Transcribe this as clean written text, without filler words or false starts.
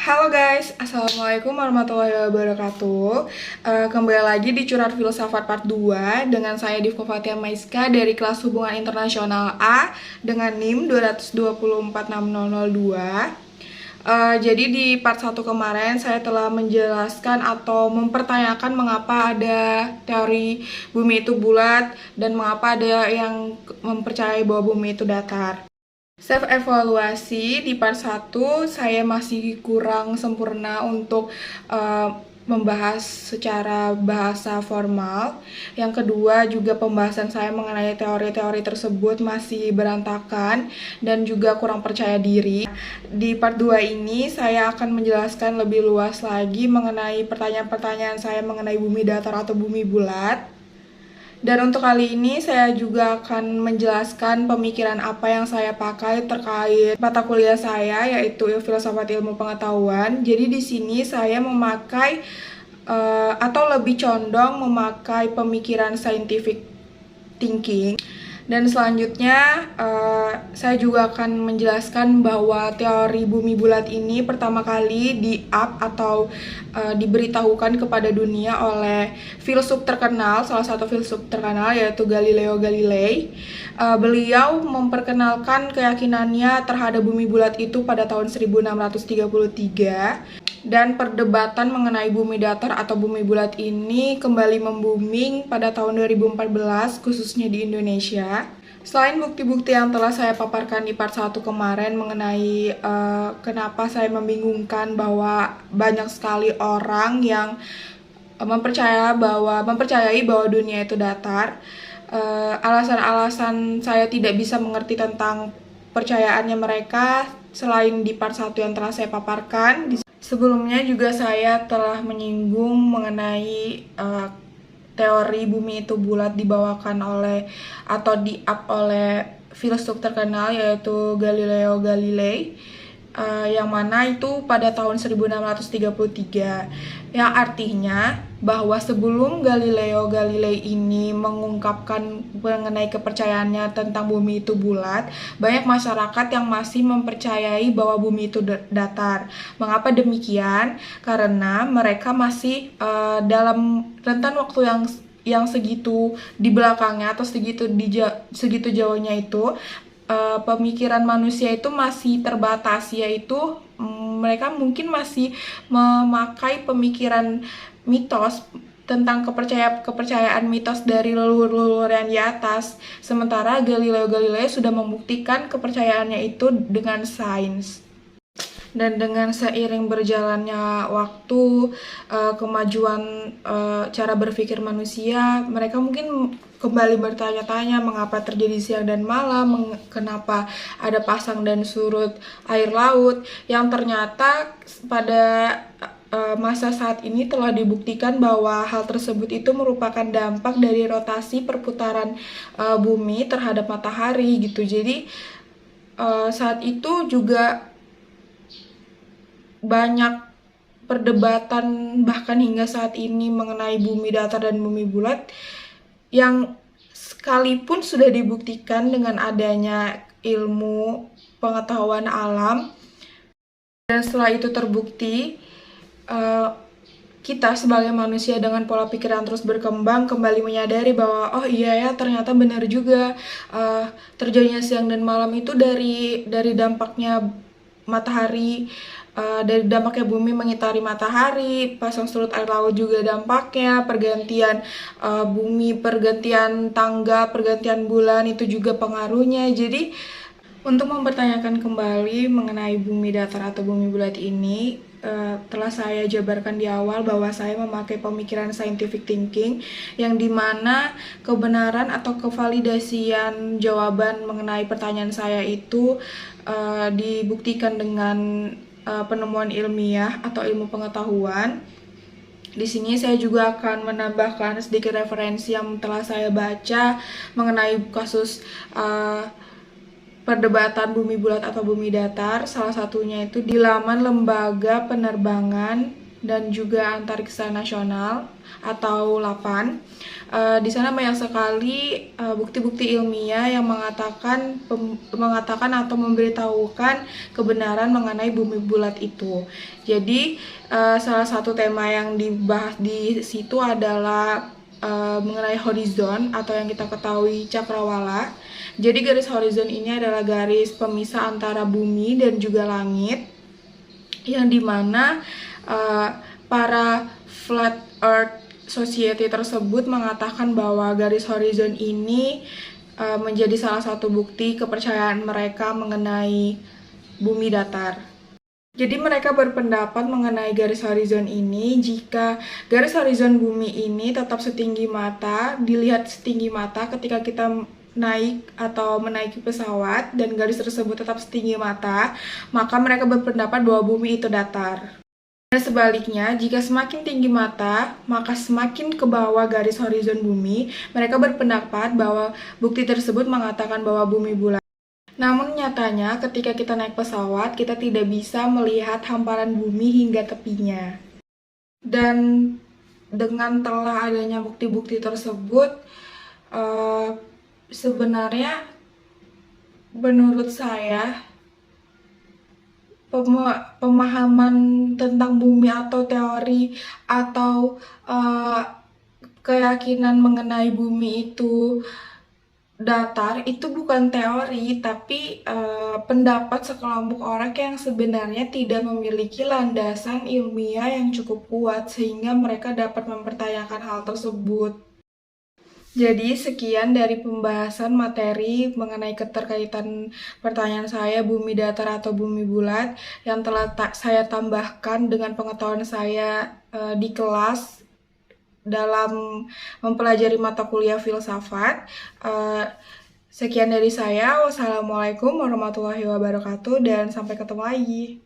Halo guys, Assalamualaikum warahmatullahi wabarakatuh. Kembali lagi di Curhat Filsafat Part 2 dengan saya Divko Fatia Maiska dari kelas Hubungan Internasional A dengan NIM 2246002. Jadi di part 1 kemarin saya telah menjelaskan atau mempertanyakan mengapa ada teori bumi itu bulat dan mengapa ada yang mempercayai bahwa bumi itu datar. Self evaluasi di part 1 saya masih kurang sempurna untuk membahas secara bahasa formal. Yang kedua juga pembahasan saya mengenai teori-teori tersebut masih berantakan dan juga kurang percaya diri. Di part 2 ini saya akan menjelaskan lebih luas lagi mengenai pertanyaan-pertanyaan saya mengenai bumi datar atau bumi bulat. Dan untuk kali ini saya juga akan menjelaskan pemikiran apa yang saya pakai terkait mata kuliah saya, yaitu Filsafat Ilmu Pengetahuan. Jadi di sini saya memakai atau lebih condong memakai pemikiran scientific thinking. Dan selanjutnya saya juga akan menjelaskan bahwa teori bumi bulat ini pertama kali atau diberitahukan kepada dunia oleh filsuf terkenal, salah satu filsuf terkenal yaitu Galileo Galilei. Beliau memperkenalkan keyakinannya terhadap bumi bulat itu pada tahun 1633. Dan perdebatan mengenai bumi datar atau bumi bulat ini kembali membooming pada tahun 2014, khususnya di Indonesia. Selain bukti-bukti yang telah saya paparkan di part 1 kemarin mengenai kenapa saya membingungkan bahwa banyak sekali orang yang mempercayai bahwa dunia itu datar, alasan-alasan saya tidak bisa mengerti tentang percayaannya mereka selain di part 1 yang telah saya paparkan. Sebelumnya juga saya telah menyinggung mengenai teori bumi itu bulat dibawakan oleh atau oleh filsuf terkenal yaitu Galileo Galilei, yang mana itu pada tahun 1633, yang artinya bahwa sebelum Galileo Galilei ini mengungkapkan mengenai kepercayaannya tentang bumi itu bulat, banyak masyarakat yang masih mempercayai bahwa bumi itu datar. Mengapa demikian? Karena mereka masih dalam rentan waktu yang segitu di belakangnya atau segitu jauhnya itu, pemikiran manusia itu masih terbatas, yaitu mereka mungkin masih memakai pemikiran mitos tentang kepercayaan mitos dari leluhur-leluhur yang di atas. Sementara Galileo Galilei sudah membuktikan kepercayaannya itu dengan sains. Dan dengan seiring berjalannya waktu, kemajuan cara berpikir manusia, mereka mungkin kembali bertanya-tanya mengapa terjadi siang dan malam, kenapa ada pasang dan surut air laut, yang ternyata pada masa saat ini telah dibuktikan bahwa hal tersebut itu merupakan dampak dari rotasi perputaran bumi terhadap matahari gitu. Jadi saat itu juga banyak perdebatan bahkan hingga saat ini mengenai bumi datar dan bumi bulat, yang sekalipun sudah dibuktikan dengan adanya ilmu pengetahuan alam, dan setelah itu terbukti, kita sebagai manusia dengan pola pikir yang terus berkembang kembali menyadari bahwa oh iya ya, ternyata benar juga terjadinya siang dan malam itu dari dampaknya matahari, dari dampaknya bumi mengitari matahari, pasang surut air laut juga dampaknya, pergantian bumi, pergantian tangga, pergantian bulan itu juga pengaruhnya. Jadi untuk mempertanyakan kembali mengenai bumi datar atau bumi bulat ini, telah saya jabarkan di awal bahwa saya memakai pemikiran scientific thinking, yang dimana kebenaran atau kevalidasian jawaban mengenai pertanyaan saya itu dibuktikan dengan penemuan ilmiah atau ilmu pengetahuan. Di sini saya juga akan menambahkan sedikit referensi yang telah saya baca mengenai kasus perdebatan bumi bulat atau bumi datar. Salah satunya itu di laman Lembaga Penerbangan dan juga Antariksa Nasional atau LAPAN. Di sana banyak sekali bukti-bukti ilmiah yang mengatakan atau memberitahukan kebenaran mengenai bumi bulat itu. Jadi salah satu tema yang dibahas di situ adalah mengenai horizon atau yang kita ketahui cakrawala. Jadi garis horizon ini adalah garis pemisah antara bumi dan juga langit, yang dimana para Flat Earth Society tersebut mengatakan bahwa garis horizon ini menjadi salah satu bukti kepercayaan mereka mengenai bumi datar. Jadi mereka berpendapat mengenai garis horizon ini, jika garis horizon bumi ini tetap setinggi mata, dilihat setinggi mata ketika kita naik atau menaiki pesawat dan garis tersebut tetap setinggi mata, maka mereka berpendapat bahwa bumi itu datar. Dan sebaliknya, jika semakin tinggi mata, maka semakin ke bawah garis horizon bumi, mereka berpendapat bahwa bukti tersebut mengatakan bahwa bumi bulat. Namun nyatanya, ketika kita naik pesawat, kita tidak bisa melihat hamparan bumi hingga tepinya. Dan dengan telah adanya bukti-bukti tersebut, sebenarnya menurut saya pemahaman tentang bumi atau teori atau keyakinan mengenai bumi itu datar itu bukan teori, tapi pendapat sekelompok orang yang sebenarnya tidak memiliki landasan ilmiah yang cukup kuat sehingga mereka dapat mempertanyakan hal tersebut. Jadi sekian dari pembahasan materi mengenai keterkaitan pertanyaan saya bumi datar atau bumi bulat yang telah saya tambahkan dengan pengetahuan saya di kelas dalam mempelajari mata kuliah filsafat. Sekian dari saya. Wassalamualaikum warahmatullahi wabarakatuh dan sampai ketemu lagi.